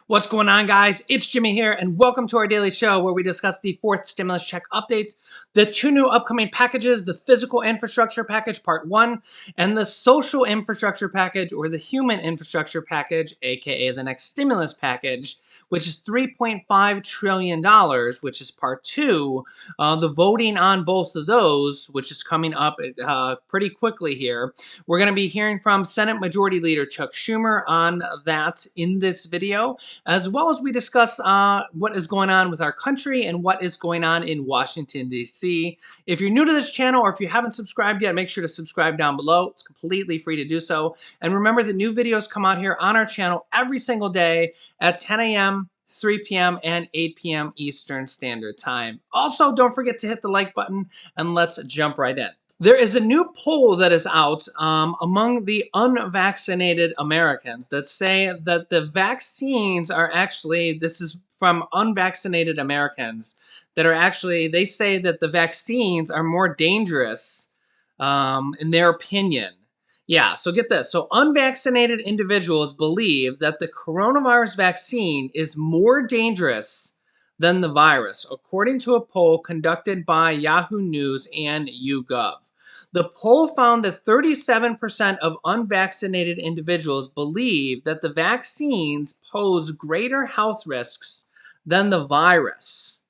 What's going on, guys? It's Jimmy here, and welcome to our daily show where we discuss the fourth stimulus check updates, the two new upcoming packages, the physical infrastructure package part 1, and the social infrastructure package, or the human infrastructure package, aka the next stimulus package, which is $3.5 trillion, which is part 2. The voting on both of those, which is coming up pretty quickly here. We're going to be hearing from Senate Majority Leader Chuck Schumer on that in this video, as well as we discuss what is going on with our country and what is going on in Washington, D.C. If you're new to this channel or if you haven't subscribed yet, make sure to subscribe down below. It's completely free to do so. And remember that new videos come out here on our channel every single day at 10 a.m., 3 p.m., and 8 p.m. Eastern Standard Time. Also, don't forget to hit the like button, and let's jump right in. There is a new poll that is out among the unvaccinated Americans that say that the vaccines are actually, this is from unvaccinated Americans, that are actually, they say that the vaccines are more dangerous in their opinion. Yeah, so get this. So unvaccinated individuals believe that the coronavirus vaccine is more dangerous than the virus, according to a poll conducted by Yahoo News and YouGov. The poll found that 37% of unvaccinated individuals believe that the vaccines pose greater health risks than the virus.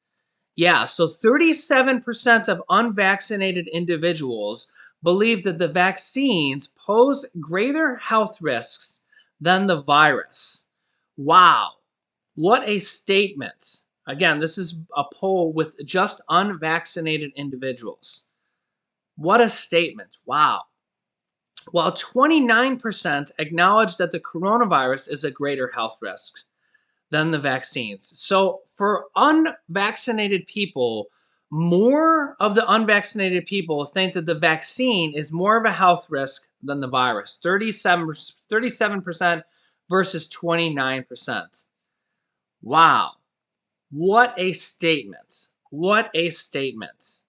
Yeah, so 37% of unvaccinated individuals believe that the vaccines pose greater health risks than the virus. Wow, what a statement. Again, this is a poll with just unvaccinated individuals. What a statement. Wow. While 29% acknowledge that the coronavirus is a greater health risk than the vaccines. So for unvaccinated people, more of the unvaccinated people think that the vaccine is more of a health risk than the virus. 37% versus 29%. Wow. What a statement. What a statement.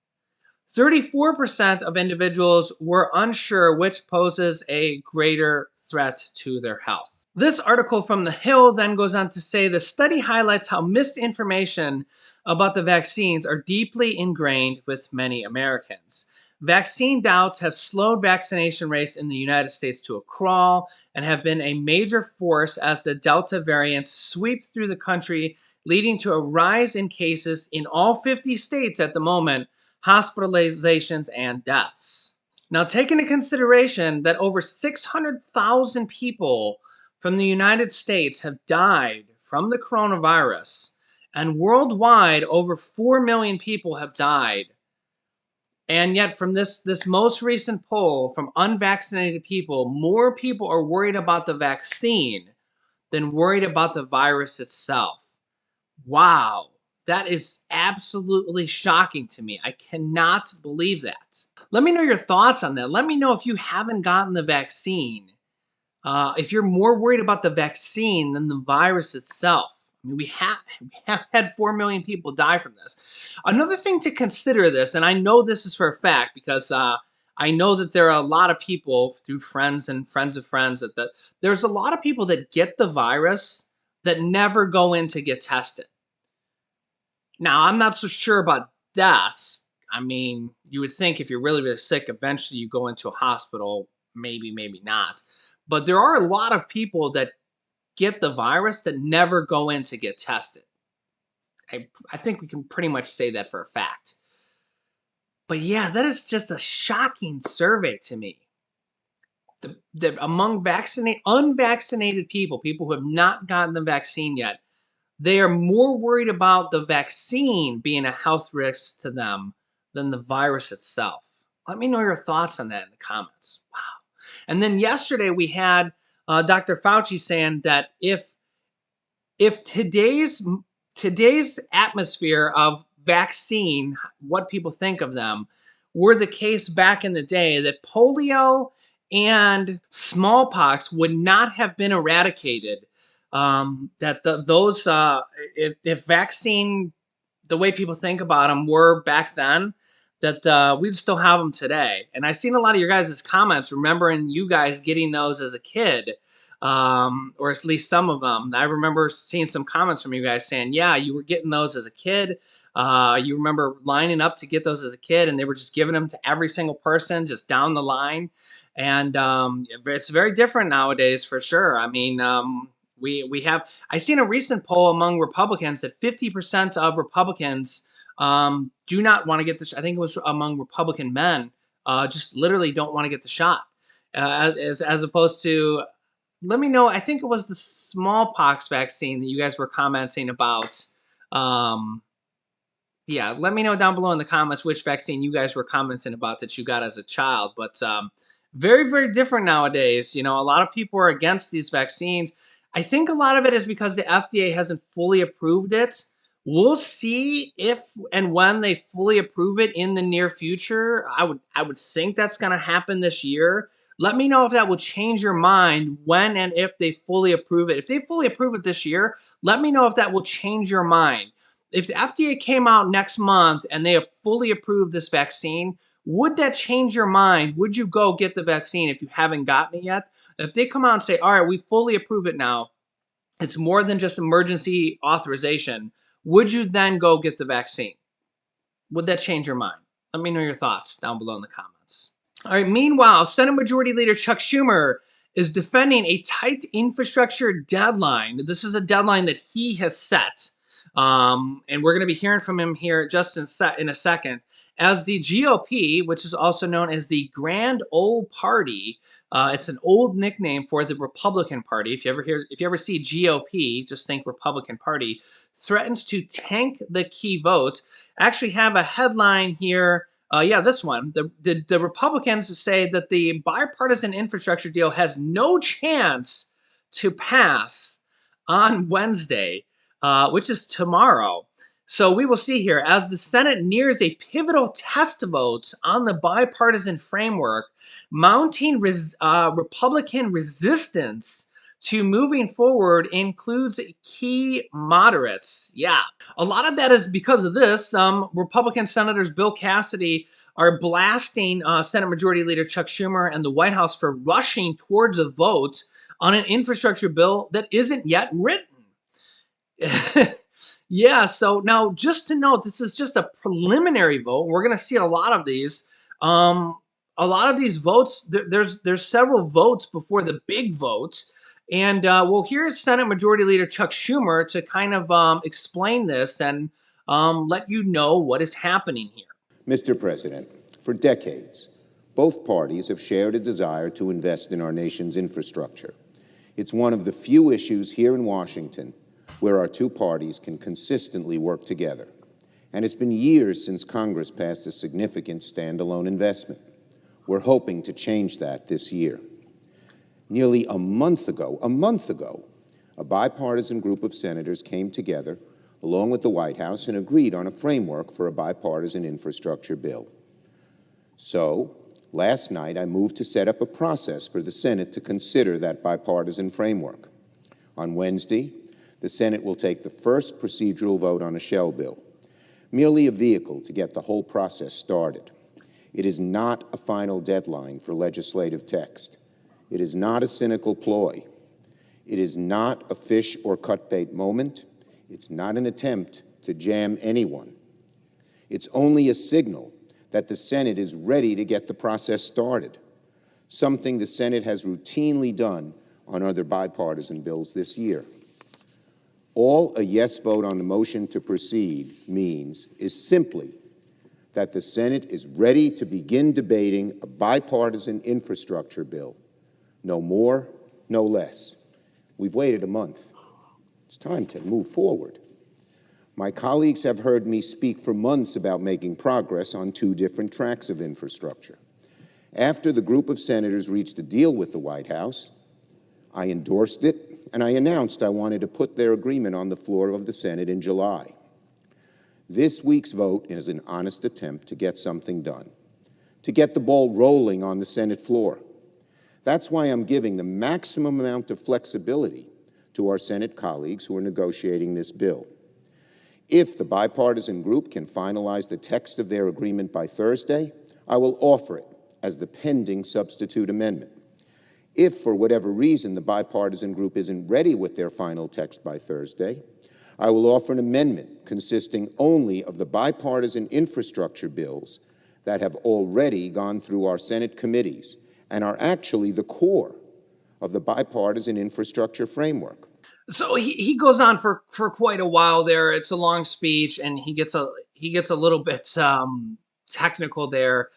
34% of individuals were unsure which poses a greater threat to their health. This article from The Hill then goes on to say the study highlights how misinformation about the vaccines are deeply ingrained with many Americans. Vaccine doubts have slowed vaccination rates in the United States to a crawl and have been a major force as the Delta variants sweep through the country, leading to a rise in cases in all 50 states at the moment, hospitalizations, and deaths. Now, take into consideration that over 600,000 people from the United States have died from the coronavirus, and worldwide, over 4 million people have died. And yet, from this most recent poll from unvaccinated people, more people are worried about the vaccine than worried about the virus itself. Wow. That is absolutely shocking to me. I cannot believe that. Let me know your thoughts on that. Let me know if you haven't gotten the vaccine. If you're more worried about the vaccine than the virus itself. I mean, we have had 4 million people die from this. Another thing to consider this, and I know this is for a fact because I know that there are a lot of people through friends and friends of friends that there's a lot of people that get the virus that never go in to get tested. Now, I'm not so sure about deaths. I mean, you would think if you're really, really sick, eventually you go into a hospital, maybe, maybe not. But there are a lot of people that get the virus that never go in to get tested. I think we can pretty much say that for a fact. But yeah, that is just a shocking survey to me. Among unvaccinated people, people who have not gotten the vaccine yet, they are more worried about the vaccine being a health risk to them than the virus itself. Let me know your thoughts on that in the comments. Wow. And then yesterday we had Dr. Fauci saying that if today's atmosphere of vaccine, what people think of them, were the case back in the day, that polio and smallpox would not have been eradicated. If vaccine, the way people think about them were back then, that we'd still have them today. And I've seen a lot of your guys' comments remembering you guys getting those as a kid. or at least some of them. I remember seeing some comments from you guys saying, yeah, you were getting those as a kid. You remember lining up to get those as a kid, and they were just giving them to every single person just down the line. And it's very different nowadays for sure. I mean, we have, I seen a recent poll among Republicans that 50% of Republicans do not want to get this. I think it was among Republican men, just literally don't want to get the shot. As opposed to, let me know. I think it was the smallpox vaccine that you guys were commenting about. Um, yeah, let me know down below in the comments which vaccine you guys were commenting about that you got as a child. But very, very different nowadays. You know, a lot of people are against these vaccines. I think a lot of it is because the FDA hasn't fully approved it. We'll see if and when they fully approve it in the near future. I would think that's going to happen this year. Let me know if that will change your mind when and if they fully approve it. If they fully approve it this year, let me know if that will change your mind. If the FDA came out next month and they fully approved this vaccine, would that change your mind? Would you go get the vaccine if you haven't gotten it yet? If they come out and say, all right, we fully approve it now, it's more than just emergency authorization, would you then go get the vaccine? Would that change your mind? Let me know your thoughts down below in the comments. All right, meanwhile, Senate Majority Leader Chuck Schumer is defending a tight infrastructure deadline. This is a deadline that he has set. And we're going to be hearing from him here just in a second. As the GOP, which is also known as the Grand Old Party, it's an old nickname for the Republican Party. If you ever see GOP, just think Republican Party, threatens to tank the key vote. I actually have a headline here. Yeah, this one. The Republicans say that the bipartisan infrastructure deal has no chance to pass on Wednesday, which is tomorrow. So we will see here as the Senate nears a pivotal test vote on the bipartisan framework, mounting Republican resistance to moving forward includes key moderates. Yeah, a lot of that is because of this. Republican Senators Bill Cassidy are blasting Senate Majority Leader Chuck Schumer and the White House for rushing towards a vote on an infrastructure bill that isn't yet written. Yeah, so now just to note, this is just a preliminary vote. We're going to see a lot of these. A lot of these votes, there's several votes before the big vote. And well, here's Senate Majority Leader Chuck Schumer to kind of explain this and let you know what is happening here. Mr. President, for decades, both parties have shared a desire to invest in our nation's infrastructure. It's one of the few issues here in Washington where our two parties can consistently work together. And it's been years since Congress passed a significant standalone investment. We're hoping to change that this year. Nearly a month ago, a bipartisan group of senators came together along with the White House and agreed on a framework for a bipartisan infrastructure bill. So, last night I moved to set up a process for the Senate to consider that bipartisan framework. On Wednesday, the Senate will take the first procedural vote on a shell bill, merely a vehicle to get the whole process started. It is not a final deadline for legislative text. It is not a cynical ploy. It is not a fish or cut bait moment. It's not an attempt to jam anyone. It's only a signal that the Senate is ready to get the process started, something the Senate has routinely done on other bipartisan bills this year. All a yes vote on the motion to proceed means is simply that the Senate is ready to begin debating a bipartisan infrastructure bill. No more, no less. We've waited a month. It's time to move forward. My colleagues have heard me speak for months about making progress on two different tracks of infrastructure. After the group of senators reached a deal with the White House, I endorsed it, and I announced I wanted to put their agreement on the floor of the Senate in July. This week's vote is an honest attempt to get something done, to get the ball rolling on the Senate floor. That's why I'm giving the maximum amount of flexibility to our Senate colleagues who are negotiating this bill. If the bipartisan group can finalize the text of their agreement by Thursday, I will offer it as the pending substitute amendment. If, for whatever reason, the bipartisan group isn't ready with their final text by Thursday, I will offer an amendment consisting only of the bipartisan infrastructure bills that have already gone through our Senate committees and are actually the core of the bipartisan infrastructure framework. So he goes on for quite a while there. It's a long speech, and he gets a little bit technical there.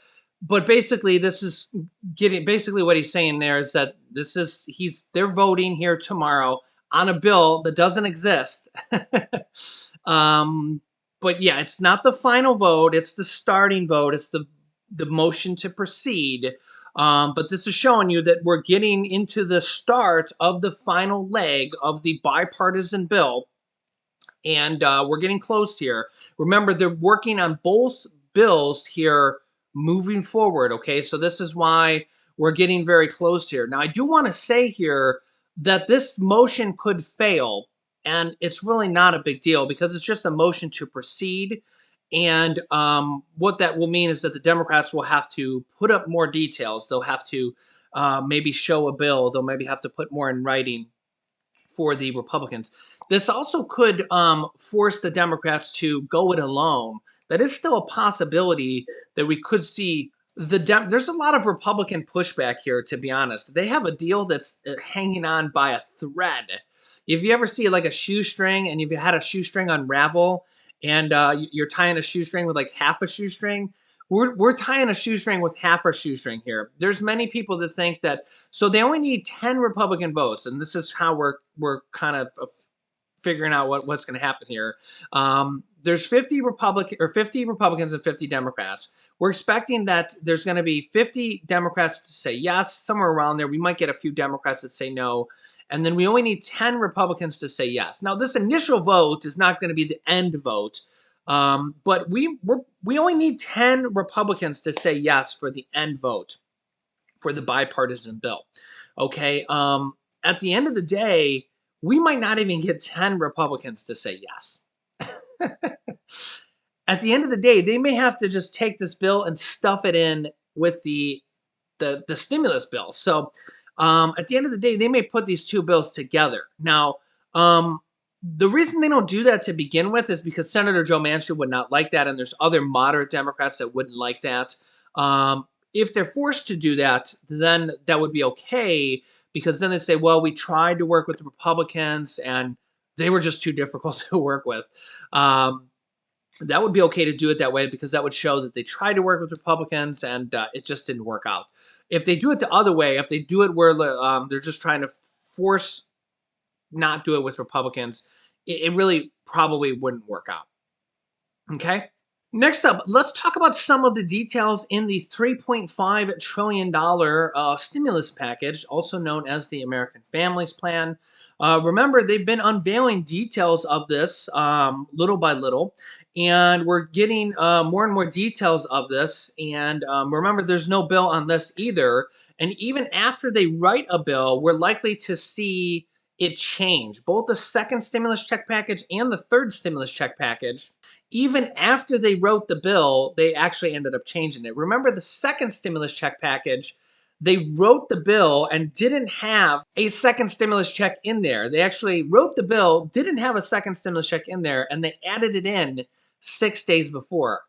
But basically, this is getting basically what he's saying there is that they're voting here tomorrow on a bill that doesn't exist. um, but yeah, it's not the final vote. It's the starting vote. It's the motion to proceed. But this is showing you that we're getting into the start of the final leg of the bipartisan bill, and we're getting close here. Remember, they're working on both bills here moving forward. Okay, so this is why we're getting very close here. Now, I do want to say here that this motion could fail, and it's really not a big deal because it's just a motion to proceed. And what that will mean is that the Democrats will have to put up more details. They'll have to maybe show a bill. They'll maybe have to put more in writing for the Republicans. This also could force the Democrats to go it alone. That is still a possibility that we could see. There's a lot of Republican pushback here, to be honest. They have a deal that's hanging on by a thread. If you ever see like a shoestring and you've had a shoestring unravel and you're tying a shoestring with like half a shoestring, we're tying a shoestring with half a shoestring here. There's many people that think that so they only need 10 Republican votes, and this is how we're kind of figuring out what's going to happen here. There's 50 Republicans and 50 Democrats. We're expecting that there's going to be 50 Democrats to say yes, somewhere around there. We might get a few Democrats that say no. And then we only need 10 Republicans to say yes. Now, this initial vote is not going to be the end vote, but we only need 10 Republicans to say yes for the end vote for the bipartisan bill. Okay. At the end of the day, we might not even get 10 Republicans to say yes. At the end of the day, they may have to just take this bill and stuff it in with the stimulus bill. So at the end of the day, they may put these two bills together. Now, the reason they don't do that to begin with is because Senator Joe Manchin would not like that, and there's other moderate Democrats that wouldn't like that. If they're forced to do that, then that would be okay because then they say, well, we tried to work with the Republicans and they were just too difficult to work with. That would be okay to do it that way because that would show that they tried to work with Republicans and it just didn't work out. If they do it the other way, if they do it where they're just trying to force not do it with Republicans, it really probably wouldn't work out. Okay. Next up, let's talk about some of the details in the $3.5 trillion stimulus package, also known as the American Families Plan. Remember, they've been unveiling details of this little by little, and we're getting more and more details of this. And remember, there's no bill on this either. And even after they write a bill, we're likely to see it change. Both the second stimulus check package and the third stimulus check package, even after they wrote the bill, they actually ended up changing it. Remember the second stimulus check package, they wrote the bill and didn't have a second stimulus check in there. They actually wrote the bill, didn't have a second stimulus check in there, and they added it in 6 days before.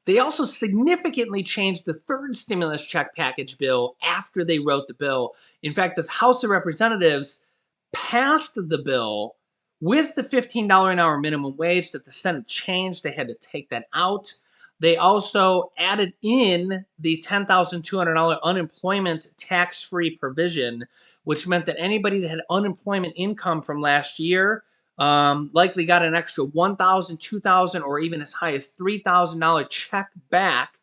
They also significantly changed the third stimulus check package bill after they wrote the bill. In fact, the House of Representatives passed the bill with the $15 an hour minimum wage that the Senate changed. They had to take that out. They also added in the $10,200 unemployment tax-free provision, which meant that anybody that had unemployment income from last year likely got an extra $1,000, $2,000, or even as high as $3,000 check back.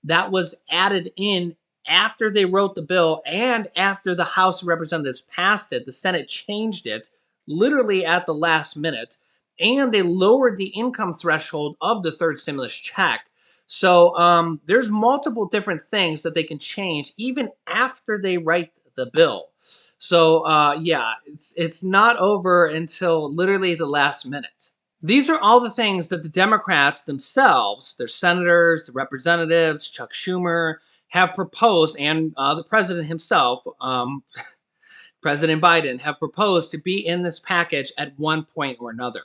That was added in after they wrote the bill and after the House of Representatives passed it. The Senate changed it literally at the last minute, and they lowered the income threshold of the third stimulus check. So there's multiple different things that they can change even after they write the bill. So yeah, it's not over until literally the last minute. These are all the things that the Democrats themselves, their senators, the representatives, Chuck Schumer, have proposed, and the president himself. President Biden, have proposed to be in this package at one point or another.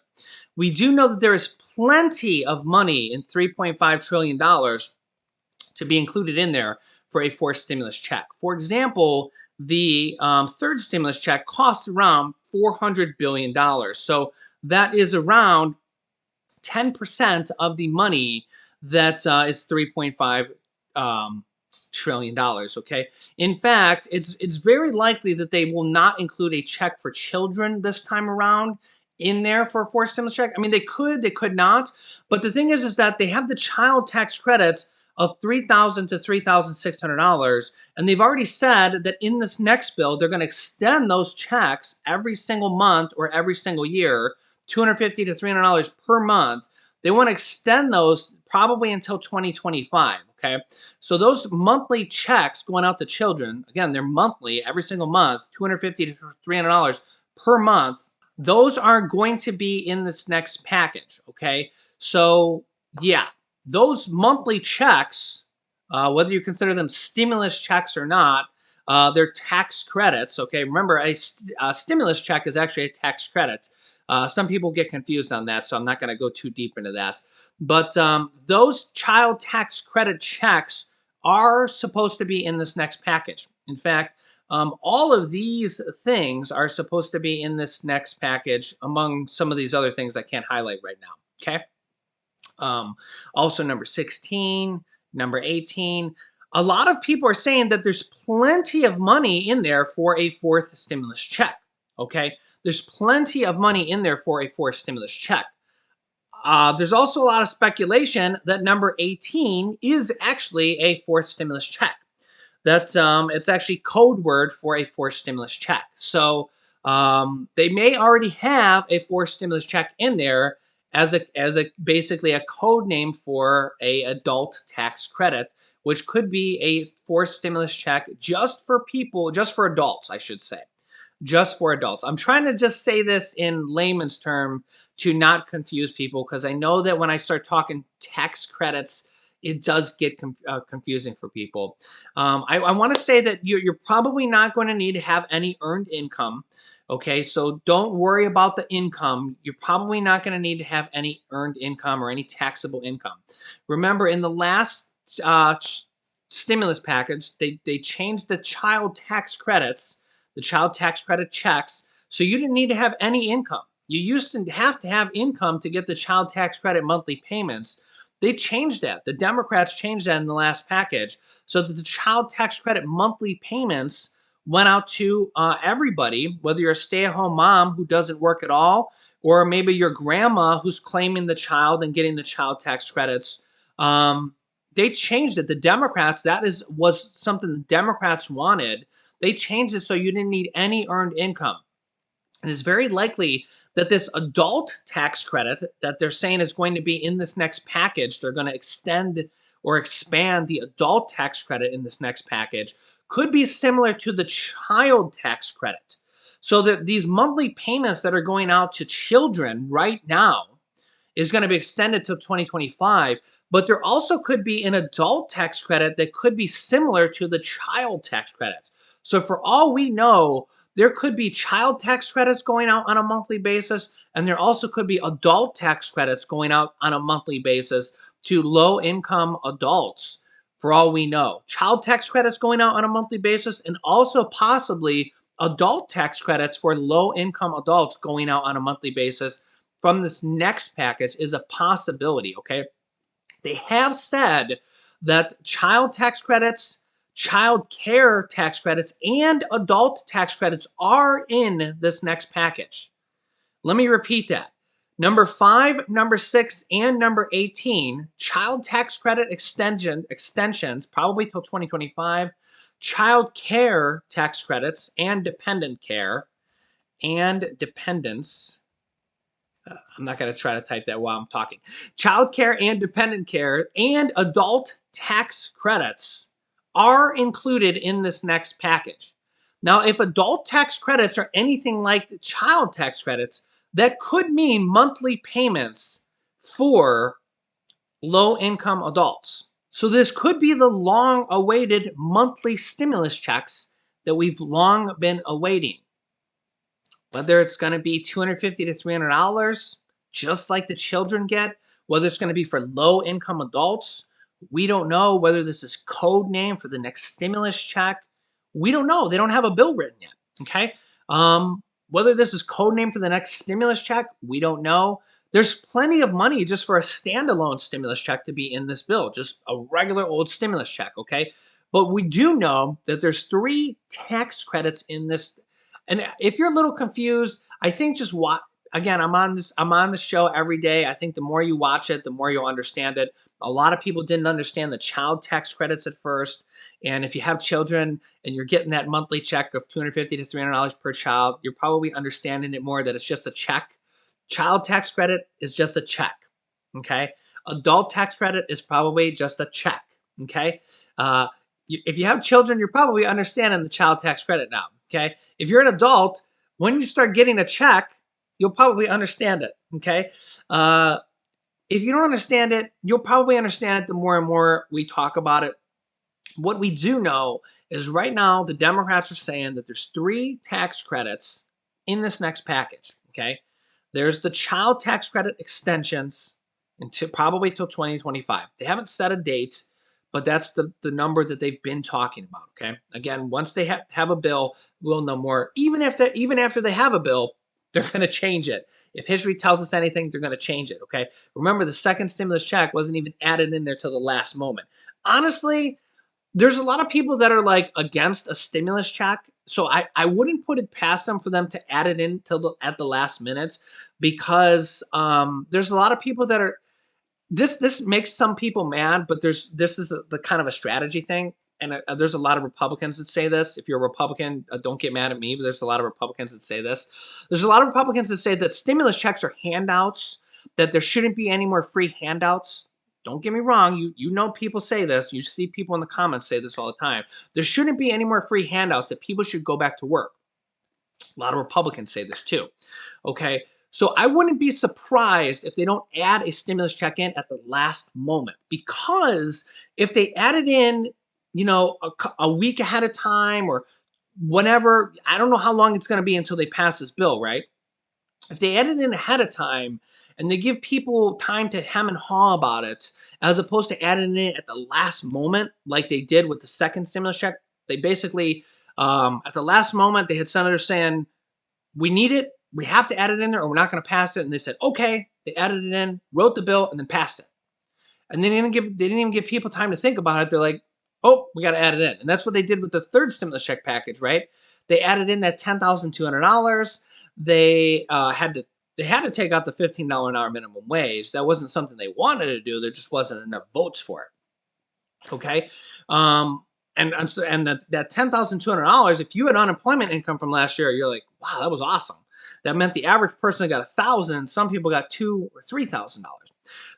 We do know that there is plenty of money in $3.5 trillion to be included in there for a fourth stimulus check. For example, the third stimulus check costs around $400 billion. So that is around 10% of the money that is 3.5 trillion dollars. Okay. In fact, it's very likely that they will not include a check for children this time around in there for a forced stimulus check. I mean, they could not. But the thing is that they have the child tax credits of $3,000 to $3,600, and they've already said that in this next bill they're going to extend those checks every single month or every single year, $250 to $300 per month. They want to extend those probably until 2025. Okay. So those monthly checks going out to children, again, they're monthly every single month, $250 to $300 per month. Those are going to be in this next package. Okay. So, yeah, those monthly checks, whether you consider them stimulus checks or not, they're tax credits. Okay. Remember, a stimulus check is actually a tax credit. Some people get confused on that, so I'm not going to go too deep into that. But those child tax credit checks are supposed to be in this next package. In fact, all of these things are supposed to be in this next package, among some of these other things I can't highlight right now. Okay. Um, Also, number 16, number 18. A lot of people are saying that there's plenty of money in there for a fourth stimulus check. Okay. There's plenty of money in there for a fourth stimulus check. There's also a lot of speculation that number 18 is actually a fourth stimulus check. That's it's actually code word for a forced stimulus check. So they may already have a forced stimulus check in there as a basically a code name for a adult tax credit, which could be a forced stimulus check just for people, just for adults, I should say, just for adults. I'm trying to just say this in layman's term to not confuse people, because I know that when I start talking tax credits, it does get confusing for people. I want to say that you're probably not going to need to have any earned income. Okay, so don't worry about the income. You're probably not going to need to have any earned income or any taxable income. Remember, in the last stimulus package, they changed the child tax credits, the child tax credit checks, so you didn't need to have any income. You used to have income to get the child tax credit monthly payments. They changed that. The Democrats changed that in the last package so that the child tax credit monthly payments went out to everybody, whether you're a stay-at-home mom who doesn't work at all, or maybe your grandma who's claiming the child and getting the child tax credits. They changed it. The Democrats, was something the Democrats wanted. They changed it so you didn't need any earned income. It is very likely that this adult tax credit that they're saying is going to be in this next package, they're going to extend or expand the adult tax credit in this next package, could be similar to the child tax credit. So that these monthly payments that are going out to children right now is going to be extended to 2025, but there also could be an adult tax credit that could be similar to the child tax credits. So for all we know, there could be child tax credits going out on a monthly basis, and there also could be adult tax credits going out on a monthly basis to low income adults. For all we know, child tax credits going out on a monthly basis, and also possibly adult tax credits for low income adults going out on a monthly basis from this next package is a possibility. Okay. They have said that child tax credits, child care tax credits, and adult tax credits are in this next package. Let me repeat that. Number 5, number 6, and number 18, child tax credit extensions, probably till 2025, child care tax credits and dependent care and dependents. I'm not going to try to type that while I'm talking. Child care and dependent care and adult tax credits are included in this next package. Now, if adult tax credits are anything like the child tax credits, that could mean monthly payments for low income adults. So, this could be the long awaited monthly stimulus checks that we've long been awaiting. whether it's going to be $250 to $300, just like the children get, whether it's going to be for low-income adults. We don't know whether this is code name for the next stimulus check. We don't know. They don't have a bill written yet. Okay. Whether this is code name for the next stimulus check, we don't know. There's plenty of money just for a standalone stimulus check to be in this bill, just a regular old stimulus check. Okay. But we do know that there's 3 tax credits in this. And if you're a little confused, I think just watch. Again, I'm on the show every day. I think the more you watch it, the more you'll understand it. A lot of people didn't understand the child tax credits at first. And if you have children and you're getting that monthly check of $250 to $300 per child, you're probably understanding it more that it's just a check. Child tax credit is just a check. Okay. Adult tax credit is probably just a check. Okay. Uh, if you have children, you're probably understanding the child tax credit now. Okay. If you're an adult, when you start getting a check, you'll probably understand it. Okay. If you don't understand it, you'll probably understand it the more and more we talk about it. What we do know is right now the Democrats are saying that there's 3 tax credits in this next package. Okay. There's the child tax credit extensions until probably till 2025. They haven't set a date, but that's the number that they've been talking about. Okay. Again, once they have a bill, we'll know more. Even after they have a bill, they're going to change it. If history tells us anything, they're going to change it. Okay. Remember, the second stimulus check wasn't even added in there till the last moment. Honestly, there's a lot of people that are like against a stimulus check. So I wouldn't put it past them for them to add it in till at the last minutes, because there's a lot of people that are this makes some people mad, but this is the kind of a strategy thing. And there's a lot of Republicans that say this. If you're a Republican, don't get mad at me, but there's a lot of Republicans that say this. There's a lot of Republicans that say that stimulus checks are handouts, that there shouldn't be any more free handouts. Don't get me wrong. You know people say this. You see people in the comments say this all the time. There shouldn't be any more free handouts, that people should go back to work. A lot of Republicans say this too. Okay. So I wouldn't be surprised if they don't add a stimulus check in at the last moment, because if they add it in, a week ahead of time or whenever, I don't know how long it's going to be until they pass this bill, right? If they add it in ahead of time and they give people time to hem and haw about it, as opposed to adding it at the last moment, like they did with the second stimulus check, they basically, at the last moment, they had senators saying, we need it, we have to add it in there, or we're not going to pass it. And they said, okay, they added it in, wrote the bill, and then passed it. And they didn't even give people time to think about it. They're like, oh, we got to add it in. And that's what they did with the third stimulus check package, right? They added in that $10,200. They had to take out the $15 an hour minimum wage. That wasn't something they wanted to do. There just wasn't enough votes for it. Okay. And that $10,200, if you had unemployment income from last year, you're like, wow, that was awesome. That meant the average person got $1,000. Some people got $2,000 or $3,000.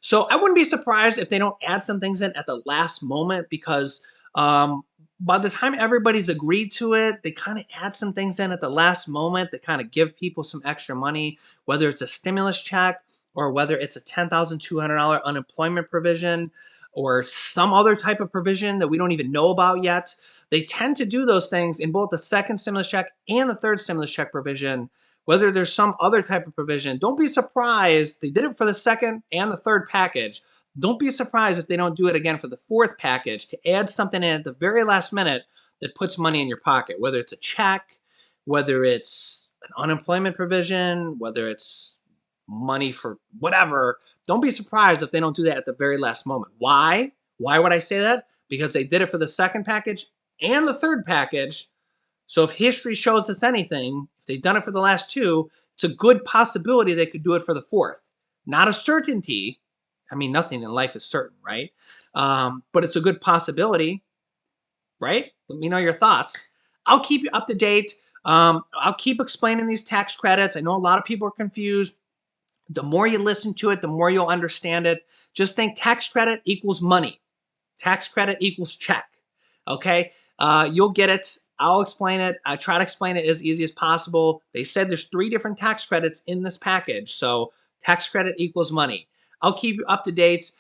So I wouldn't be surprised if they don't add some things in at the last moment, because by the time everybody's agreed to it, they kind of add some things in at the last moment that kind of give people some extra money, whether it's a stimulus check or whether it's a $10,200 unemployment provision or some other type of provision that we don't even know about yet. They tend to do those things in both the second stimulus check and the third stimulus check provision. Whether there's some other type of provision, don't be surprised. They did it for the second and the third package. Don't be surprised if they don't do it again for the fourth package, to add something in at the very last minute that puts money in your pocket, whether it's a check, whether it's an unemployment provision, whether it's money for whatever. Don't be surprised if they don't do that at the very last moment. Why? Why would I say that? Because they did it for the second package and the third package. So if history shows us anything, if they've done it for the last 2, it's a good possibility they could do it for the fourth. Not a certainty. I mean, nothing in life is certain, right? But it's a good possibility, right? Let me know your thoughts. I'll keep you up to date. I'll keep explaining these tax credits. I know a lot of people are confused. The more you listen to it, the more you'll understand it. Just think tax credit equals money. Tax credit equals check. Okay? You'll get it. I'll explain it. I try to explain it as easy as possible. They said there's 3 different tax credits in this package. So tax credit equals money. I'll keep you up to date.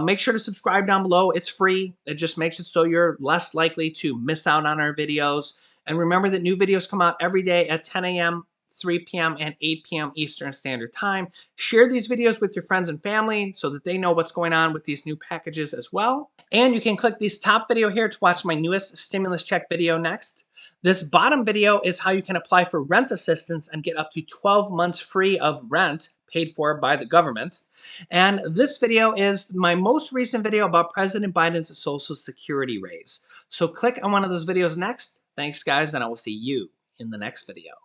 Make sure to subscribe down below. It's free. It just makes it so you're less likely to miss out on our videos. And remember that new videos come out every day at 10 a.m. 3 p.m. and 8 p.m. Eastern Standard Time. Share these videos with your friends and family so that they know what's going on with these new packages as well. And you can click this top video here to watch my newest stimulus check video next. This bottom video is how you can apply for rent assistance and get up to 12 months free of rent paid for by the government. And this video is my most recent video about President Biden's Social Security raise. So click on one of those videos next. Thanks, guys, and I will see you in the next video.